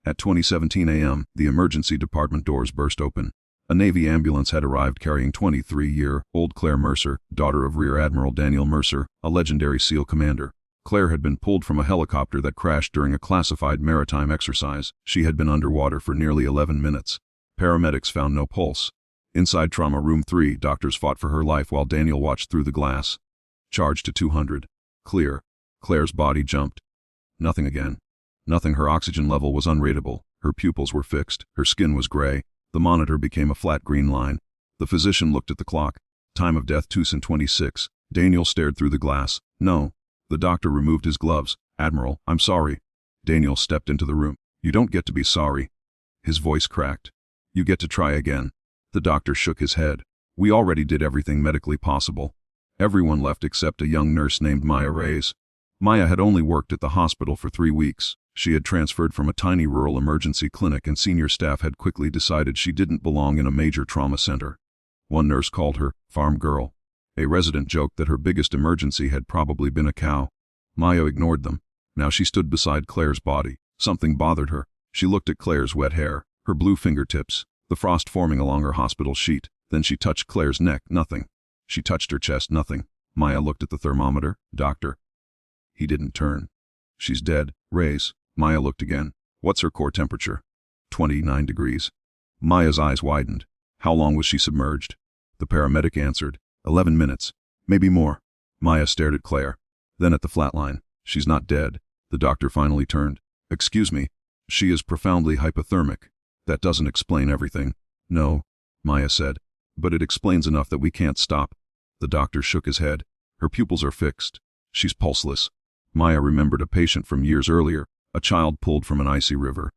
At 20:17 a.m., the emergency department doors burst open. A Navy ambulance had arrived carrying 23-year-old Claire Mercer, daughter of Rear Admiral Daniel Mercer, a legendary SEAL commander. Claire had been pulled from a helicopter that crashed during a classified maritime exercise. She had been underwater for nearly 11 minutes. Paramedics found no pulse. Inside Trauma Room 3, doctors fought for her life while Daniel watched through the glass. Charge to 200. Clear. Claire's body jumped. Nothing again. Nothing. Her oxygen level was unrateable. Her pupils were fixed. Her skin was gray. The monitor became a flat green line. The physician looked at the clock. Time of death 2:26. Daniel stared through the glass. No. The doctor removed his gloves. Admiral, I'm sorry. Daniel stepped into the room. You don't get to be sorry. His voice cracked. You get to try again. The doctor shook his head. We already did everything medically possible. Everyone left except a young nurse named Maya Reyes. Maya had only worked at the hospital for 3 weeks. She had transferred from a tiny rural emergency clinic, and senior staff had quickly decided she didn't belong in a major trauma center. One nurse called her farm girl. A resident joked that her biggest emergency had probably been a cow. Maya ignored them. Now she stood beside Claire's body. Something bothered her. She looked at Claire's wet hair, her blue fingertips, the frost forming along her hospital sheet. Then she touched Claire's neck. Nothing. She touched her chest. Nothing. Maya looked at the thermometer. Doctor. He didn't turn. She's dead. Reyes. Maya looked again. What's her core temperature? 29 degrees. Maya's eyes widened. How long was she submerged? The paramedic answered. 11 minutes. Maybe more. Maya stared at Claire. Then at the flatline. She's not dead. The doctor finally turned. Excuse me. She is profoundly hypothermic. That doesn't explain everything. No, Maya said. But it explains enough that we can't stop. The doctor shook his head. Her pupils are fixed. She's pulseless. Maya remembered a patient from years earlier, a child pulled from an icy river.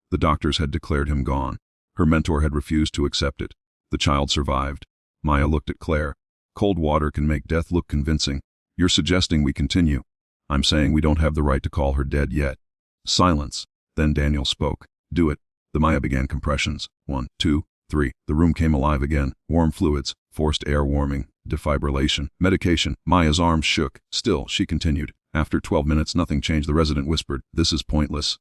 The doctors had declared him gone. Her mentor had refused to accept it. The child survived. Maya looked at Claire. Cold water can make death look convincing. You're suggesting we continue. I'm saying we don't have the right to call her dead yet. Silence. Then Daniel spoke. Do it. The Maya began compressions. 1, 2, 3. The room came alive again. Warm fluids, forced air warming, defibrillation, medication. Maya's arms shook. Still, she continued. After 12 minutes, nothing changed. The resident whispered, "This is pointless."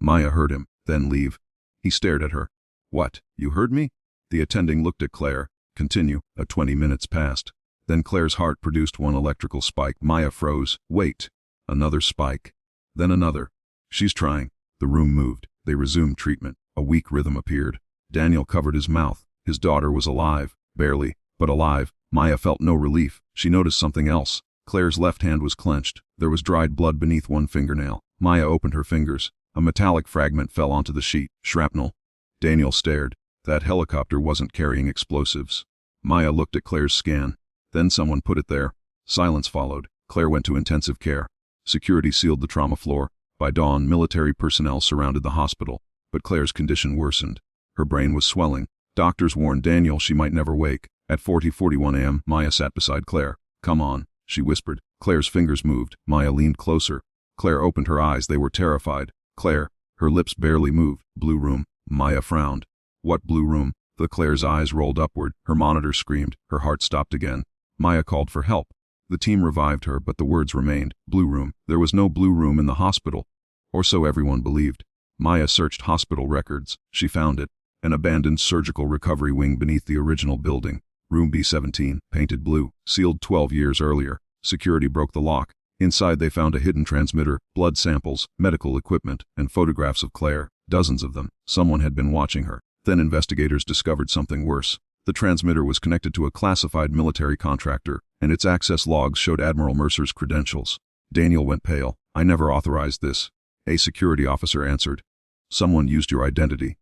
Maya heard him. Then leave. He stared at her. What? You heard me? The attending looked at Claire. Continue. 20 minutes passed. Then Claire's heart produced one electrical spike. Maya froze. Wait. Another spike. Then another. She's trying. The room moved. They resumed treatment. A weak rhythm appeared. Daniel covered his mouth. His daughter was alive. Barely, but alive. Maya felt no relief. She noticed something else. Claire's left hand was clenched. There was dried blood beneath one fingernail. Maya opened her fingers. A metallic fragment fell onto the sheet. Shrapnel. Daniel stared. That helicopter wasn't carrying explosives. Maya looked at Claire's scan. Then someone put it there. Silence followed. Claire went to intensive care. Security sealed the trauma floor. By dawn, military personnel surrounded the hospital. But Claire's condition worsened. Her brain was swelling. Doctors warned Daniel she might never wake. At 40:41 a.m., Maya sat beside Claire. Come on, she whispered. Claire's fingers moved. Maya leaned closer. Claire opened her eyes. They were terrified. Claire. Her lips barely moved. Blue room. Maya frowned. What blue room? Claire's eyes rolled upward. Her monitor screamed. Her heart stopped again. Maya called for help. The team revived her, but the words remained. Blue room. There was no blue room in the hospital. Or so everyone believed. Maya searched hospital records. She found it. An abandoned surgical recovery wing beneath the original building. Room B17, painted blue, sealed 12 years earlier. Security broke the lock. Inside they found a hidden transmitter, blood samples, medical equipment, and photographs of Claire. Dozens of them. Someone had been watching her. Then investigators discovered something worse. The transmitter was connected to a classified military contractor, and its access logs showed Admiral Mercer's credentials. Daniel went pale. I never authorized this. A security officer answered. Someone used your identity.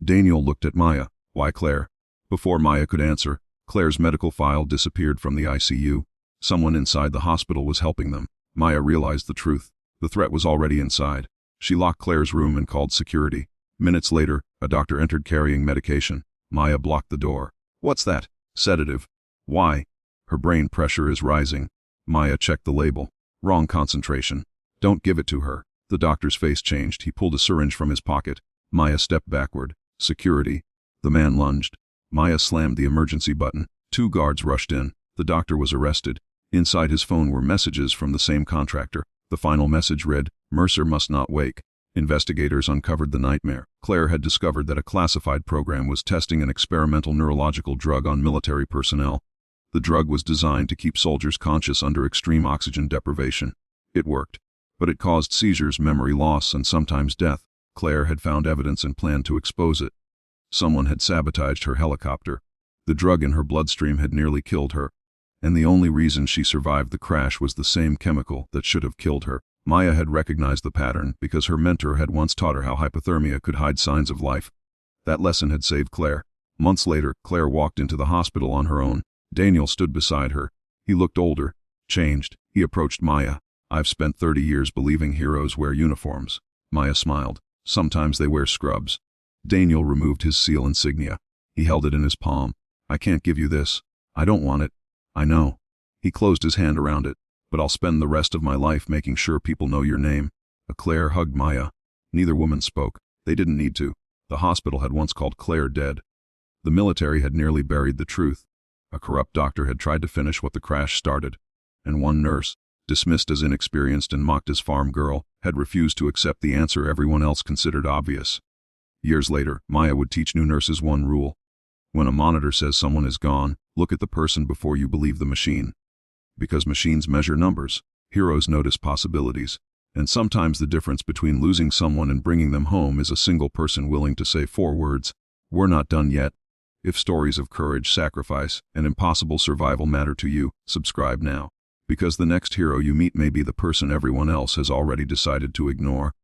Daniel looked at Maya. Why Claire? Before Maya could answer, Claire's medical file disappeared from the ICU. Someone inside the hospital was helping them. Maya realized the truth. The threat was already inside. She locked Claire's room and called security. Minutes later, a doctor entered carrying medication. Maya blocked the door. What's that? Sedative. Why? Her brain pressure is rising. Maya checked the label. Wrong concentration. Don't give it to her. The doctor's face changed. He pulled a syringe from his pocket. Maya stepped backward. Security. The man lunged. Maya slammed the emergency button. 2 guards rushed in. The doctor was arrested. Inside his phone were messages from the same contractor. The final message read, Mercer must not wake. Investigators uncovered the nightmare. Claire had discovered that a classified program was testing an experimental neurological drug on military personnel. The drug was designed to keep soldiers conscious under extreme oxygen deprivation. It worked, but it caused seizures, memory loss, and sometimes death. Claire had found evidence and planned to expose it. Someone had sabotaged her helicopter. The drug in her bloodstream had nearly killed her, and the only reason she survived the crash was the same chemical that should have killed her. Maya had recognized the pattern because her mentor had once taught her how hypothermia could hide signs of life. That lesson had saved Claire. Months later, Claire walked into the hospital on her own. Daniel stood beside her. He looked older, changed. He approached Maya. "I've spent 30 years believing heroes wear uniforms." Maya smiled. "Sometimes they wear scrubs." Daniel removed his SEAL insignia. He held it in his palm. "I can't give you this. I don't want it. I know." He closed his hand around it. "But I'll spend the rest of my life making sure people know your name." Claire hugged Maya. Neither woman spoke. They didn't need to. The hospital had once called Claire dead. The military had nearly buried the truth. A corrupt doctor had tried to finish what the crash started. And one nurse, dismissed as inexperienced and mocked as farm girl, had refused to accept the answer everyone else considered obvious. Years later, Maya would teach new nurses one rule. When a monitor says someone is gone, look at the person before you believe the machine. Because machines measure numbers, heroes notice possibilities. And sometimes the difference between losing someone and bringing them home is a single person willing to say 4 words. "We're not done yet." If stories of courage, sacrifice, and impossible survival matter to you, subscribe now. Because the next hero you meet may be the person everyone else has already decided to ignore.